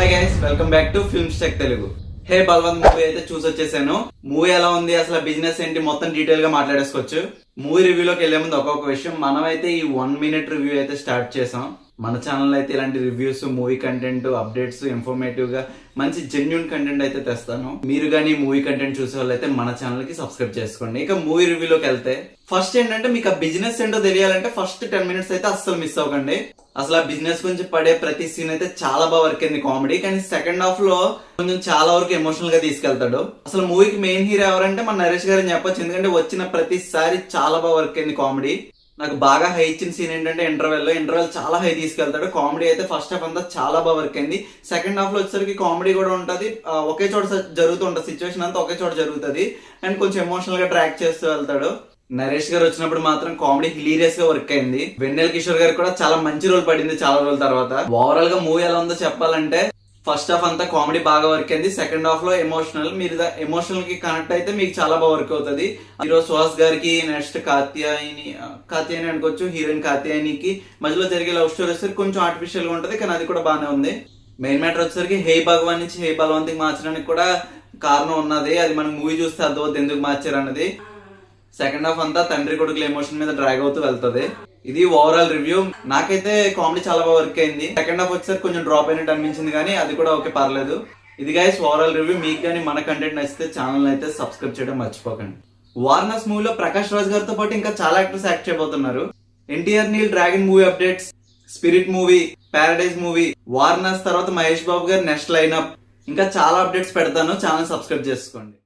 Hi guys, welcome back to films tech Telugu. Hey Balwant movie అయితే చూసి వచ్చేసాను. మూవీ ఎలా ఉంది, అసలు బిజినెస్ ఏంటి, మొత్తం డీటెయిల్ గా మాట్లాడేసుకోవచ్చు. మూవీ రివ్యూలోకి వెళ్లే ముందు ఒక్కొక్క విషయం, మనమైతే ఈ 1 minute రివ్యూ అయితే స్టార్ట్ చేసాం. మన ఛానల్ అయితే ఇలాంటి reviews, movie content, updates, informative గా మంచి జెన్యున్ కంటెంట్ అయితే తెస్తాను. మీరు కానీ మూవీ కంటెంట్ చూసే వాళ్ళు అయితే మన ఛానల్ కి సబ్స్క్రైబ్ చేసుకోండి. ఇక మూవీ రివ్యూలోకి వెళ్తే ఫస్ట్ ఏంటంటే, మీకు ఆ బిజినెస్ ఏంటో తెలియాలంటే ఫస్ట్ 10 minutes అయితే అస్సలు మిస్ అవ్వకండి. అసలు ఆ బిజినెస్ గురించి పడే ప్రతి సీన్ అయితే చాలా బాగా వర్క్ అయింది కామెడీ. కానీ సెకండ్ హాఫ్ లో కొంచెం చాలా వరకు ఎమోషనల్ గా తీసుకెళ్తాడు. అసలు మూవీకి మెయిన్ హీరో ఎవరంటే మన నరేష్ గారని చెప్పొచ్చు. ఎందుకంటే వచ్చిన ప్రతిసారి చాలా బాగా వర్క్ అయింది కామెడీ. నాకు బాగా హై ఇచ్చిన సీన్ ఏంటంటే ఇంటర్వెల్ చాలా హై తీసుకెళ్తాడు. కామెడీ అయితే ఫస్ట్ హాఫ్ అంతా చాలా బాగా వర్క్ అయింది. సెకండ్ హాఫ్ లో వచ్చేసరికి కామెడీ కూడా ఉంటది, ఒకే చోట జరుగుతూ ఉంటుంది, సిచ్యువేషన్ అంతా ఒకే చోట జరుగుతుంది. అండ్ కొంచెం ఎమోషనల్ గా ట్రాక్ చేస్తూ వెళ్తాడు. నరేష్ గారు వచ్చినప్పుడు మాత్రం కామెడీ హిలీరియస్ గా వర్క్ అయింది. వెన్నెల కిషోర్ గారికి కూడా చాలా మంచి రోల్ పడింది చాలా రోజుల తర్వాత. ఓవరాల్ గా మూవీ ఎలా ఉందో చెప్పాలంటే, ఫస్ట్ హాఫ్ అంతా కామెడీ బాగా వర్క్ అయింది. సెకండ్ హాఫ్ లో ఎమోషనల్, మీరు ఎమోషనల్ కి కనెక్ట్ అయితే మీకు చాలా బాగా వర్క్ అవుతుంది. హీరో సుహాస్ గారికి, నెక్స్ట్ కాత్యాయని అనుకోవచ్చు, హీరోయిన్ కాత్యాయనికి మధ్యలో జరిగే లవ్ స్టోరీ వచ్చేసరికి కొంచెం ఆర్టిఫిషియల్ గా ఉంటది, కానీ అది కూడా బాగానే ఉంది. మెయిన్ మ్యాటర్ వచ్చేసరికి హే భగవాన్ నుంచి హే బలవంతికి మార్చడానికి కూడా కారణం ఉన్నది. అది మనం మూవీ చూస్తే అర్థమవుతుంది ఎందుకు మార్చారు అన్నది. సెకండ్ హాఫ్ అంతా తండ్రి కొడుకుల ఎమోషన్ మీద డ్రాగ్ అవుతూ వెళ్తది. ఇది ఓవరాల్ రివ్యూ. నాకైతే కామెడీ చాలా బాగా వర్క్ అయింది. సెకండ్ హాఫ్ వచ్చేసరికి కొంచెం డ్రాప్ అయినట్టు అనిపించింది, కానీ అది కూడా ఓకే, పర్లేదు. ఇది గైస్ ఓవరాల్ రివ్యూ. మీకు కానీ మన కంటెంట్ నచ్చితే ఛానల్ అయితే సబ్స్క్రైబ్ చేయడం మర్చిపోకండి. వార్నర్స్ మూవీలో ప్రకాష్ రాజ్ గారితో పాటు ఇంకా చాలా యాక్టర్స్ యాక్ట్ చేయబోతున్నారు. NTR Neel dragon movie updates, spirit movie, paradise movie, Warners తర్వాత మహేష్ బాబు గారు నెక్స్ట్ లైన్అప్, ఇంకా చాలా అప్డేట్స్ పెడతాను. ఛానల్ సబ్స్క్రైబ్ చేసుకోండి.